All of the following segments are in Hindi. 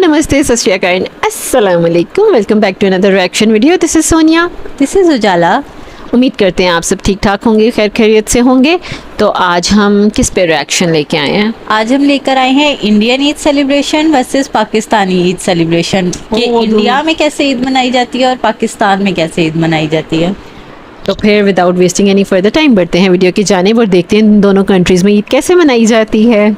नमस्ते, सत श्री अकाल, अस्सलाम वालेकुम। Welcome back to another reaction video. This is Sonia, this is Ujala. उम्मीद करते हैं आप सब ठीक ठाक होंगे, खैर खैरियत से होंगे। तो आज हम किस पे रिएक्शन लेके आए हैं? आज हम लेकर आए हैं Indian Eid celebration versus Pakistani Eid celebration कि इंडिया में कैसे ईद मनाई जाती है और पाकिस्तान में कैसे ईद मनाई जाती है। तो फिर without wasting any further time बढ़ते हैं वीडियो की जानिब और देखते हैं इन दोनों कंट्रीज़ में ईद कैसे मनाई जाती है।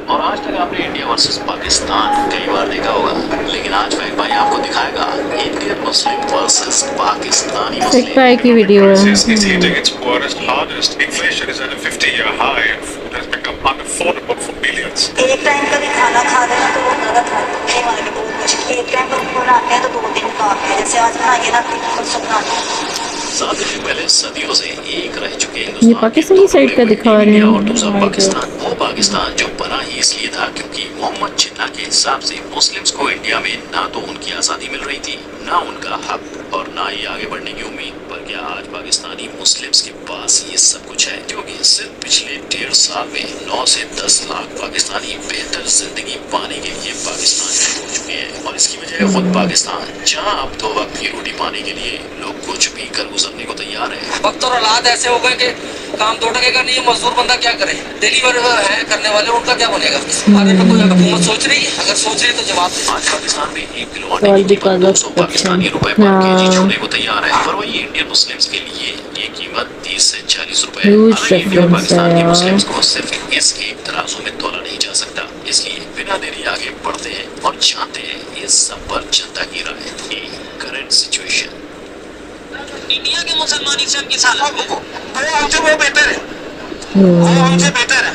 और आज तक आपने इंडिया वर्सेस पाकिस्तान कई बार देखा होगा, लेकिन आज फैक भाई आपको दिखाएगा इंडियन मुस्लिम वर्सेस पाकिस्तानी मुस्लिम। फैक भाई की वीडियो है। Is hitting its worst, hardest. Inflation is at a 50-year high and food has become unaffordable for millions. एक टाइम का भी खाना खा लेना तो वो गलत है, ये हमारे लिए बहुत मुश्किल। एक टाइम का बनाते हैं तो 2 दिन काम है, जैसे आज बनाइए ना 3 परसों बनाते हैं। 7 दिन पहले सदियों से एक रह चुके ये पाकिस्तानी साइड का दिखा रहे हैं। और दूसरा पाकिस्तान, वो पाकिस्तान जो बना ही इसलिए था क्योंकि मोहम्मद जिन्ना के हिसाब से मुस्लिम्स को इंडिया में ना तो उनकी आज़ादी मिल रही थी, ना उनका हक और ना ही आगे बढ़ने की उम्मीद। पर क्या आज पाकिस्तानी मुस्लिम्स के पास ये सब कुछ है? क्योंकि सिर्फ पिछले 1.5 साल में 9 से 10 लाख पाकिस्तानी बेहतर जिंदगी पाने के लिए पाकिस्तान छोड़ चुके हैं। और इसकी वजह है खुद पाकिस्तान, जहाँ अब 2 वक्त की रोटी पाने के लिए लोग कुछ भी कर गुजरने को तैयार है। वक्त और हालात ऐसे हो गए कि काम 2 टके का नहीं है, मजदूर बंदा क्या करे? डिलीवर है करने वाले, उनका क्या बनेगा? इस बारे में कोई हुकूमत सोच रही है? अगर सोच रही है तो जवाब दे। आज पाकिस्तान में 1 किलो आटे की कीमत 200 पाकिस्तानी रुपए पर केजी छोड़ने को तैयार है, पर वही इंडियन मुस्लिम्स के लिए ये कीमत 30 से 40 रुपए है। हालांकि इंडिया और पाकिस्तान के मुस्लिम्स को सिर्फ इस एक तराजू में तोला नहीं जा सकता, इसलिए बिना देरी आगे बढ़ते हैं और जानते हैं इस सब पर जनता की राय। करंट सिचुएशन इंडिया के मुसलमान इस्लाम की हालत वो हमसे बेहतर है, वो हमसे बेहतर है।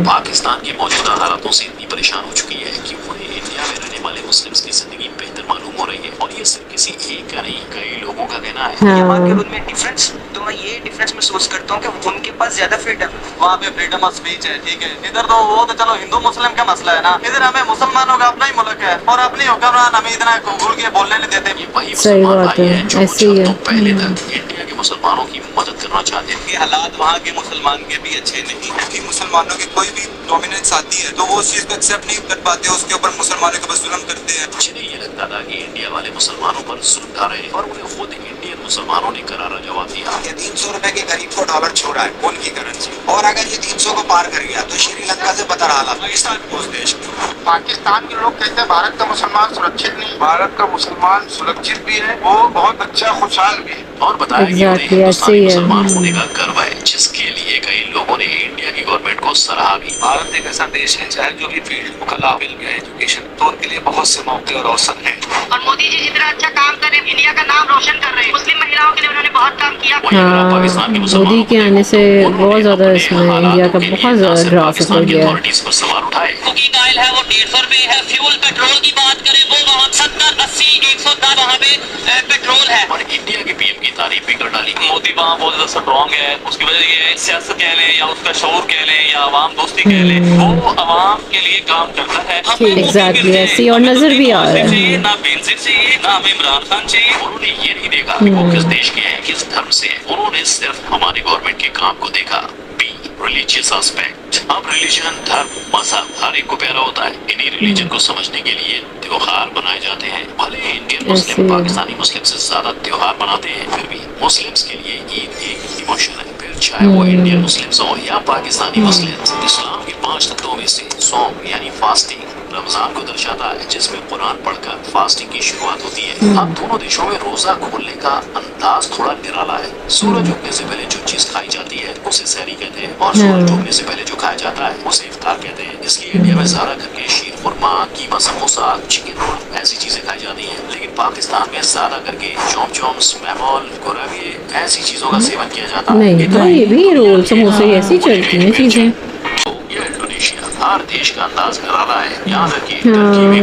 पाकिस्तान की मौजूदा हालातों से इतनी परेशान हो चुकी है कि उन्हें इंडिया में रहने वाले मुस्लिम्स की जिंदगी बेहतर मालूम हो रही है। और ये सिर्फ किसी एक का नहीं, कई लोगों का कहना है। यहाँ के उनमें डिफरेंस, तो मैं ये डिफरेंस महसूस करता हूँ कि उनके पास ज्यादा फ्रीडम, वहाँ पे फ्रीडम ऑफ स्पीच है, ठीक है। इधर तो वो तो चलो हिंदू मुस्लिम का मसला है ना, इधर हमें मुसलमानों का अपना ही मुल्क है और अपनी हुक्मरान हमें इतना घूर के बोलने नहीं देते। वही मुसलमान भाई हैं जो कुछ हफ्तों पहले तक इंडिया के मुसलमानों की मदद करना चाहते थे। हालात वहाँ के मुसलमान के भी अच्छे नहीं है कि मुसलमानों की कोई भी डोमिनेंस आती है तो वो उस चीज को एक्सेप्ट नहीं कर पाते, उसके ऊपर मुसलमानों के ऊपर जुल्म करते हैं। जिन्हें ये लगता था कि इंडिया वाले मुसलमानों पर जुल्म कर रहे हैं और उन्हें खुद इंडियन मुसलमानों ने करारा जवाब दिया। ये 300 रुपए के करीब को डॉलर छोड़ा है उनकी करेंसी, और अगर ये 300 को पार कर गया तो श्रीलंका से बदतर हालात पाकिस्तान को उस देश। पाकिस्तान के लोग कहते हैं भारत का मुसलमान सुरक्षित नहीं। भारत का मुसलमान सुरक्षित भी है, वो बहुत अच्छा खुशहाल भी है। और बताया कि उन्हें हिंदुस्तानी मुसलमान होने का गर्व है, जिसके लिए कई लोगों ने इंडिया की गवर्नमेंट को सराहा भी। भारत एक ऐसा देश है चाहे जो भी फील्ड कला, फिल्म या एजुकेशन, तो उनके लिए बहुत से मौके और अवसर हैं। और मोदी जी जितना अच्छा काम कर रहे हैं, इंडिया का नाम रोशन कर रहे हैं, मुस्लिम महिलाओं के लिए उन्होंने बहुत काम किया। मोदी के आने से बहुत ज्यादा इसमें इंडिया का बहुत ज्यादा ग्राफ हो गया है। कुकिंग ऑयल है वो 150 रुपए है। फ्यूल पेट्रोल की बात करें वो वहाँ 70, 80, 110 वहाँ पे पेट्रोल है। और इंडिया के पीएम की तारीफ भी कर डाली। मोदी वहाँ बहुत ज्यादा स्ट्रॉन्ग है, उसकी वजह ये है, सियासत कह लें या उसका शऊर कह लें या आवाम दोस्ती कह लें, वो आवाम के लिए काम करता है। एग्जैक्टली ऐसी और नजर भी आ रहा है। ना बेनजीर चाहिए, ना हमें इमरान खान चाहिए। उन्होंने ये नहीं देखा कि वो किस देश के हैं, किस धर्म से हैं। उन्होंने सिर्फ हमारी गवर्नमेंट के काम को देखा। Religious aspect. अब रिलीजन, धर्म, मजहब हर एक को प्यारा होता है। इन्हीं रिलीजन को समझने के लिए त्योहार बनाए जाते हैं। भले इंडियन मुस्लिम पाकिस्तानी मुस्लिम से ज्यादा त्योहार मनाते हैं, फिर भी मुस्लिम्स के लिए ईद एक इमोशन है। फिर चाहे वो इंडियन मुस्लिम्स हो या पाकिस्तानी मुस्लिम्स। इस्लाम के 5 तत्वों में से सौम यानी फास्टिंग रमजान को दर्शाता है, जिसमें कुरान पढ़कर फास्टिंग की शुरुआत होती है। अब दोनों देशों में रोजा खोलने का अंदाज थोड़ा निराला है। सूरज उगने से पहले जो चीज खाई जाती है उसे सहरी कहते हैं, और सूरज उगने से पहले जो खाया जाता है उसे इफ्तार कहते हैं। इसलिए इंडिया में ज्यादा करके शीर खुरमा, कीमा समोसा, चिकन रोल ऐसी चीजें खाई जाती हैं। लेकिन पाकिस्तान में ज्यादा करके चौम चौम, स्मैमोल, गुराबे ऐसी चीजों का सेवन किया जाता है। नहीं तो ये भी रोल समोसे ऐसी चलती हैं चीजें। हर देश का अंदाज निराला है। यहाँ तक कि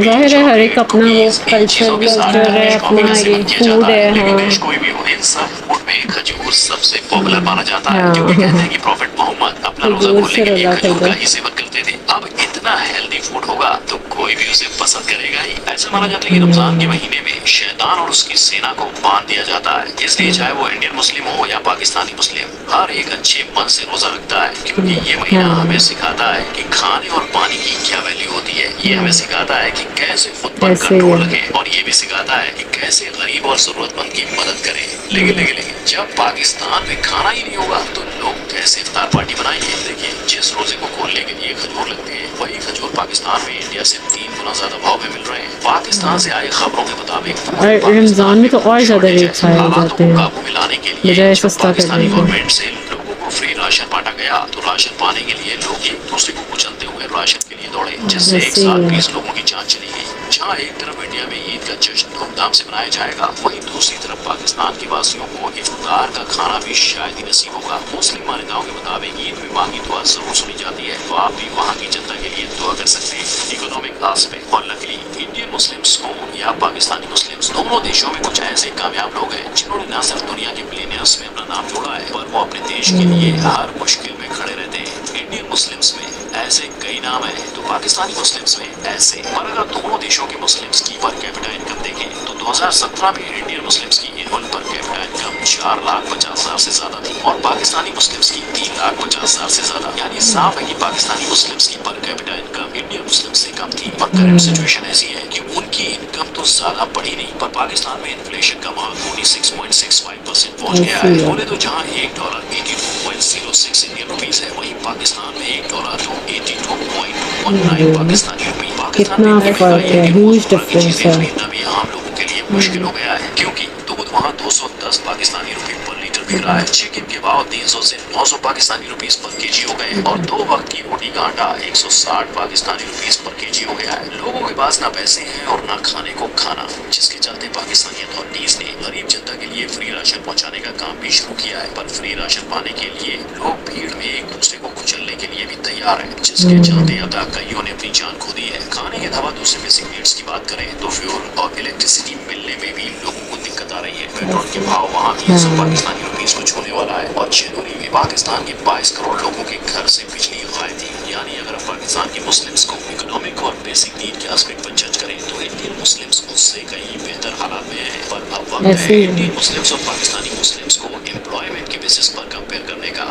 जाहिर है हर एक अपना वो कल्चर है, अपना ये फूड है। कोई भी हो, इन सब फूड में खजूर सबसे पॉपुलर माना जाता है, क्योंकि कहते हैं कि प्रॉफेट मोहम्मद अपना रोजा खोलने के लिए खजूर का ही सेवन करते थे। अब इतना हेल्दी फूड होगा तो कोई भी उसे पसंद करेगा ही। ऐसा माना जाता है कि रमजान के महीने में शैतान और उसकी सेना को बांध दिया जाता है, इसलिए चाहे वो इंडियन मुस्लिम हो या पाकिस्तानी मुस्लिम, हर एक अच्छे मन से रोजा रखता है, क्योंकि ये महीना हमें सिखाता है कि खाने और पानी की क्या वैल्यू होती है। ये हमें सिखाता है कि कैसे खुद पर कंट्रोल रखें, और ये भी सिखाता है कि कैसे गरीब और जरूरतमंद की मदद करें। लेकिन जब पाकिस्तान में खाना ही नहीं होगा तो लोग कैसे इफ्तार पार्टी बनाएंगे? देखिए, जिस रोजे को खोलने के लिए खजूर लगते हैं, वही खजूर पाकिस्तान में इंडिया से 3 गुना ज्यादा भाव में मिल रहे हैं। पाकिस्तान से आई खबरों के मुताबिक रमजान में तो और ज्यादा रेट खाए जाते हैं, काबू में लाने के लिए बजाय जब सस्ता पाकिस्तानी करने के। गवर्नमेंट से लोगों को फ्री राशन बांटा गया तो राशन पाने के लिए लोग एक दूसरे को कुचलते हुए राशन के लिए दौड़े, जिससे एक साथ 20 लोगों की जान चली गई। जहाँ एक तरफ इंडिया में ईद का जश्न धूमधाम से मनाया जाएगा, वहीं दूसरी तरफ पाकिस्तान के वासियों को इफ्तार का खाना भी शायद ही नसीब होगा। मुस्लिम मान्यताओं के मुताबिक ईद में मांगी दुआ जरूर सुनी जाती है, तो आप भी वहाँ की जनता के लिए दुआ कर सकते हैं। इकोनॉमिक आस्पेक्ट और लकली इंडियन मुस्लिम्स हो या पाकिस्तानी मुस्लिम्स, दोनों देशों में कुछ ऐसे कामयाब लोग हैं जिन्होंने न सिर्फ दुनिया के बिलियनियर्स में अपना नाम जोड़ा है, पर वो अपने देश के लिए हर मुश्किल में खड़े रहते हैं। इंडियन मुस्लिम्स में ऐसे कई नाम हैं, तो पाकिस्तानी मुस्लिम्स में ऐसे। पर अगर दोनों देशों के मुस्लिम्स की पर कैपिटा इनकम देखें तो 2017 में इंडियन मुस्लिम्स की एनुअल पर कैपिटा इनकम 4,50,000 से ज्यादा थी और पाकिस्तानी मुस्लिम्स की 3,50,000 से ज्यादा। यानी साफ है कि पाकिस्तानी मुस्लिम्स की per capita income Indian Muslim से कम थी। और करंट सिचुएशन ऐसी है कि उनकी इनकम तो ज्यादा बढ़ी नहीं, पर पाकिस्तान में इन्फ्लेशन का मार्क 46.65% पहुंच गया है। बोले तो जहाँ $1 82.06 इंडियन रुपीज है, वहीं पाकिस्तान में $1 तो 82.19 पाकिस्तानी रुपये। कितना फर्क है, ह्यूज डिफरेंस है। खरीदना भी आम लोगों के लिए मुश्किल हो गया है, क्योंकि दूध वहाँ 210 पाकिस्तानी रुपए पर लीटर बिक रहा है। चिकन के भाव 300 से 900 पाकिस्तानी रुपीस पर केजी हो गए, और 2 वक्त की रोटी का आटा 160 पाकिस्तानी रुपीस पर केजी हो गया है। लोगों के पास ना पैसे हैं और ना खाने को खाना, जिसके चलते पाकिस्तानी अथॉरिटीज ने गरीब जनता के लिए फ्री राशन पहुँचाने का काम भी शुरू किया है। पर फ्री राशन पाने के लिए लोग भीड़ में एक दूसरे को कुचलने के लिए भी तैयार है, जिसके चलते अब तक कईयों ने अपनी जान खो दी है। खाने के अलावा दूसरे बेसिक नीड्स की बात करें तो फ्यूल और इलेक्ट्रिसिटी मिलने में भी लोगों को दिक्कत आ रही है। पेट्रोल के भाव वहाँ 300 पाकिस्तानी रुपीस को छूने वाला है, और जनवरी में पाकिस्तान के 22 करोड़ लोगों के घर से बिजली गायब थी। यानी अगर हम पाकिस्तान के मुस्लिम्स को इकोनॉमिक और बेसिक नीड के एस्पेक्ट पर जज करें तो इंडियन मुस्लिम्स उससे कहीं बेहतर हालात में है। पर अब वक्त है इंडियन मुस्लिम्स और पाकिस्तानी मुस्लिम्स को एम्प्लॉयमेंट के बेसिस पर कंपेयर करने का।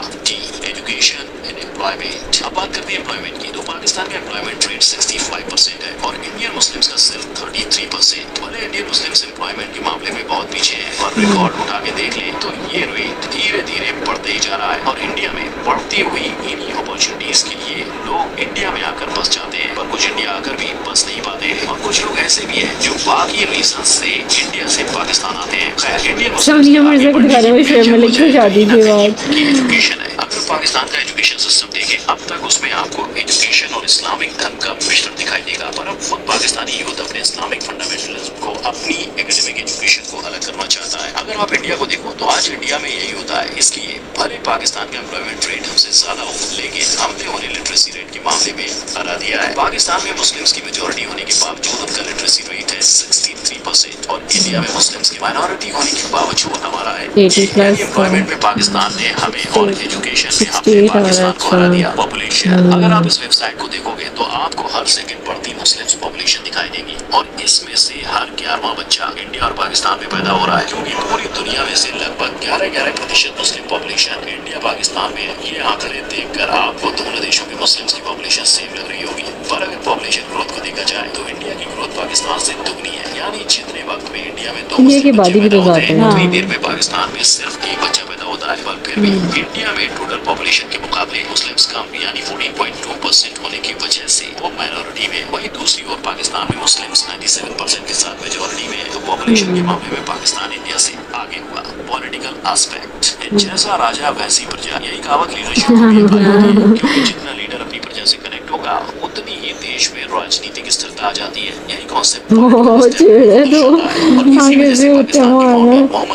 Education and employment. अब बात करते हैं एम्प्लॉयमेंट की, तो पाकिस्तान का एम्प्लॉयमेंट रेट 65% है और इंडियन मुस्लिम्स का सिर्फ 33%। भले इंडियन मुस्लिम्स एम्प्लॉयमेंट के मामले में बहुत पीछे हैं, पर रिकॉर्ड उठा के देख ले तो ये रेट धीरे धीरे बढ़ते ही जा रहा है। और इंडिया में बढ़ती हुई इन्हीं अपॉर्चुनिटीज के लिए लोग इंडिया में आकर बस जाते हैं, पर कुछ इंडिया आकर भी बस नहीं पाते हैं, और कुछ लोग ऐसे भी हैं जो बाकी रीजन से इंडिया से पाकिस्तान आते हैं। खैर, इंडियन सानिया मिर्जा को दिखा रहे हैं फिल्म में, लेकिन शादी के बाद एजुकेशन है। अगर पाकिस्तान का एजुकेशन सिस्टम देखें, अब तक उसमें आपको एजुकेशन और इस्लामिक धर्म का मिश्रण दिखाई देगा, पर अब खुद पाकिस्तानी यूथ अपने इस्लामिक फंडामेंटलिज्म को अपनी एकेडमिक एजुकेशन को अलग करना चाहता है। अगर आप इंडिया को देखो तो आज इंडिया में यही होता है। इसलिए भले पाकिस्तान का एम्प्लॉयमेंट रेट हमसे ज्यादा हो, लेकिन हमने उन्हें लिटरेसी रेट के मामले में हरा दिया है। पाकिस्तान में मुस्लिम्स की मेजोरिटी होने के बावजूद उनका लिटरेसी रेट है 63%, और इंडिया में मुस्लिम्स की माइनॉरिटी होने के बावजूद हमारा है 80+। एम्प्लॉयमेंट में पाकिस्तान ने हमें और एजुकेशन में हमने पाकिस्तान को हरा दिया। पॉपुलेशन, अगर आप इस वेबसाइट को देखोगे तो आपको हर सेकंड बढ़ती मुस्लिम्स पॉपुलेशन दिखाई देगी, और इसमें से हर 11वां बच्चा इंडिया और पाकिस्तान में पैदा हो रहा है, क्योंकि पूरी दुनिया में से लगभग 11% मुस्लिम पॉपुलेशन इंडिया पाकिस्तान में है। ये आंकड़े देखकर आपको दोनों देशों के मुस्लिम्स की पॉपुलेशन सेम लग रही होगी, पर अगर पॉपुलेशन ग्रोथ को देखा जाए तो इंडिया की ग्रोथ पाकिस्तान से दुगनी है। यानी जितने वक्त में इंडिया में 2 इंडिया की बात ही पैदा तो होते जाते हैं, हैं। उतनी देर में पाकिस्तान में सिर्फ 1 बच्चा पैदा होता है। पर फिर भी इंडिया में टोटल पॉपुलेशन के मुकाबले मुस्लिम्स कम, यानी 14.2% होने की वजह से वो माइनॉरिटी में। वहीं दूसरी ओर पाकिस्तान में मुस्लिम्स 97% के साथ मेजोरिटी में है, तो पॉपुलेशन के मामले में पाकिस्तान इंडिया से आगे हुआ। पॉलिटिकल एस्पेक्ट, जैसा राजा वैसी प्रजा, यही कहावत लीडरशिप में भी अप्लाई होती है, क्योंकि जितना लीडर अपनी प्रजा से कनेक्ट होगा उतनी ही देश में राजनीतिक स्थिरता आ जाती है। यही कॉन्सेप्ट मोहम्मद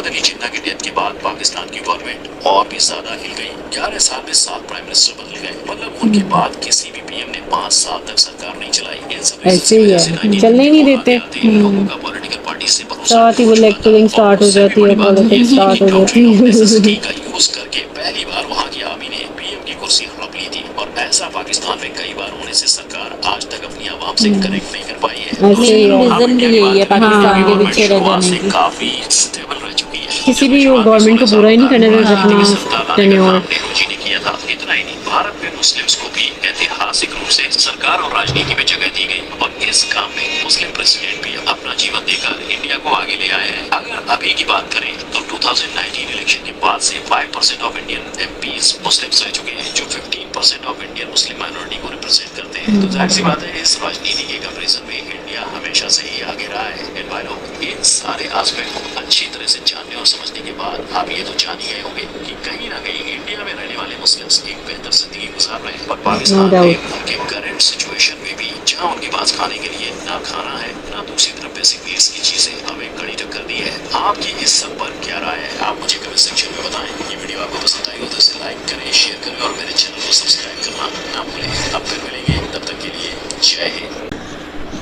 अली जिन्ना की डेथ के बाद पाकिस्तान की गवर्नमेंट और भी ज्यादा हिल गई। 11 साल में 7 प्राइम मिनिस्टर बदल गए, मतलब उनके बाद किसी भी पीएम ने 5 साल तक सरकार नहीं चलाई। इन सब ऐसे ही है, चलने ही नहीं देते। लोगों का पॉलिटिकल पार्टी से भरोसा साथ ही वो लेक्चरिंग स्टार्ट हो जाती है, पॉलिटिक्स स्टार्ट हो जाती है। का यूज करके पहली बार वहाँ की आर्मी ने पीएम की कुर्सी हड़प ली थी, और ऐसा पाकिस्तान में कई बार होने से सरकार आज तक अपनी आवाम से कनेक्ट नहीं कर पाई है। है। रीजन भी यही है पाकिस्तान के पीछे रह जाने की। काफी स्टेबल रह चुकी है। किसी भी गवर्नमेंट को बुरा ही नहीं करने देते अपना टेन्योर। नेहरू जी ने किया था। इतना ही नहीं, भारत में मुस्लिम्स को भी ऐतिहासिक रूप से सरकार और राजनीति में जगह दी गई और इस काम में मुस्लिम प्रेसिडेंट भी अपना जीवन देकर इंडिया को आगे ले आए हैं। अगर अभी की बात करें तो 2019 इलेक्शन के बाद से 5% ऑफ इंडियन एमपीज मुस्लिम्स रह चुके हैं, जो 15% ऑफ इंडियन मुस्लिम माइनॉरिटी को रिप्रेजेंट करते हैं। तो जाहिर सी बात है, इस राजनीति के कंपैरिजन में इंडिया हमेशा से ही आगे रहा है। एंड भाई लोग, इन सारे एस्पेक्ट को अच्छी तरह से जानने और समझने के बाद आप ये तो जान ही गए होंगे कि कहीं ना कहीं इंडिया में रहने वाले मुस्लिम्स एक बेहतर जिंदगी गुजार रहे हैं। पर पाकिस्तान में उनके करंट सिचुएशन में भी जहाँ उनके पास खाने के लिए ना खाना है, ना दूसरी तरफ बेसिक नीड्स की चीजें हमें कड़ी टक्कर दी है। आपकी इस सब पर क्या राय है, आप मुझे कमेंट सेक्शन में बताएं। ये वीडियो आपको पसंद आई हो तो इसे लाइक करें, शेयर करें और मेरे चैनल को सब्सक्राइब करना ना भूलें। अब फिर मिलेंगे, तब तक के लिए जय हिंद।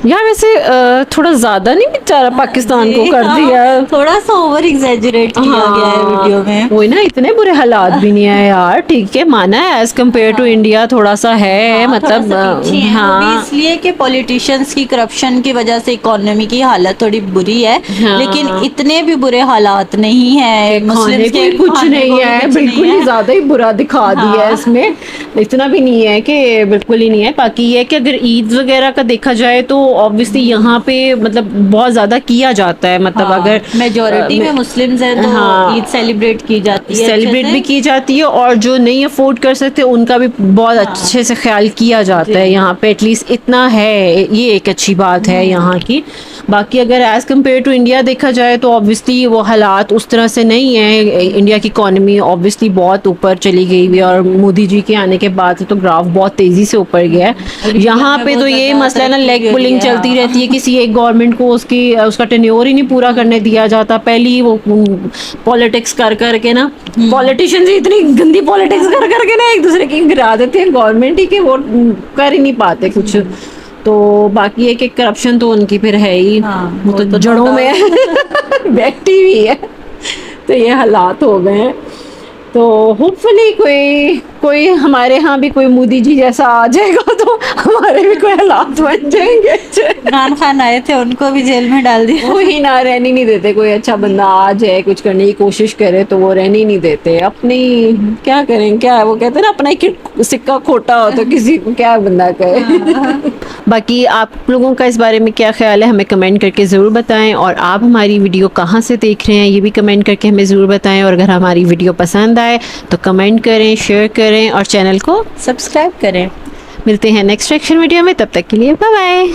यार वैसे थोड़ा ज्यादा नहीं बेचारा पाकिस्तान को कर दिया। थोड़ा सा ओवर एग्जैजरेट किया गया है वीडियो में। वही ना, इतने बुरे हालात भी नहीं है यार। ठीक है, माना है एज कम्पेयर टू इंडिया थोड़ा सा है, मतलब हाँ, इसलिए कि पॉलिटिशियंस की करप्शन की वजह से इकोनॉमी की हालत थोड़ी बुरी है। लेकिन इतने भी बुरे हालात नहीं है। मुस्लिम्स के कुछ नहीं है, बिल्कुल ही ज्यादा ही बुरा दिखा दिया है इसमें। इतना भी नहीं है कि बिल्कुल ही नहीं है। बाकी ये है कि अगर ईद वगैरह का देखा जाए तो ऑब्वियसली यहाँ पे मतलब बहुत ज्यादा किया जाता है। मतलब अगर मेजोरिटी में मुस्लिम्स हैं तो ईद सेलिब्रेट की जाती है, सेलिब्रेट भी की जाती है, और जो नहीं अफोर्ड कर सकते उनका भी बहुत अच्छे से ख्याल किया जाता है यहाँ पे। एटलीस्ट इतना है, ये एक अच्छी बात है यहाँ की। बाकी अगर एज कम्पेयर टू इंडिया देखा जाए तो ऑब्वियसली वो हालात उस तरह से नहीं है। इंडिया की इकोनॉमी ऑब्वियसली बहुत ऊपर चली गई हुई है और मोदी जी के आने के बाद से तो ग्राफ बहुत तेजी से ऊपर गया है। यहाँ पे तो ये मसला ना, लेग पुलिंग चलती रहती है। किसी एक गवर्नमेंट को उसका टेन्योर ही नहीं पूरा करने दिया जाता। पहली वो पॉलिटिक्स कर करके ना, पॉलिटिशियंस इतनी गंदी पॉलिटिक्स कर करके ना एक दूसरे की गिरा देते हैं गवर्नमेंट ही, कि वो कर ही नहीं पाते कुछ। तो बाकी एक एक करप्शन तो उनकी फिर है ही, वो तो जड़ों में बैठी हुई है। तो ये हालात हो गए हैं। तो होपफुली कोई हमारे यहाँ भी कोई मोदी जी जैसा आ जाएगा तो हमारे भी कोई हालात बन जाएंगे। इमरान खान आए थे, उनको भी जेल में डाल दिया। वही ना, रहने नहीं देते। कोई अच्छा बंदा आ जाए, कुछ करने की कोशिश करे तो वो रहने नहीं देते। अपनी क्या करें, क्या वो कहते हैं ना, अपना ही सिक्का खोटा हो तो किसी को क्या बंदा कहे। बाकी आप लोगों का इस बारे में क्या ख्याल है, हमें कमेंट करके ज़रूर बताएं। और आप हमारी वीडियो कहाँ से देख रहे हैं ये भी कमेंट करके हमें ज़रूर बताएं। और अगर हमारी वीडियो पसंद आए तो कमेंट करें, शेयर करें और चैनल को सब्सक्राइब करें। मिलते हैं नेक्स्ट रिएक्शन वीडियो में, तब तक के लिए बाय बाय।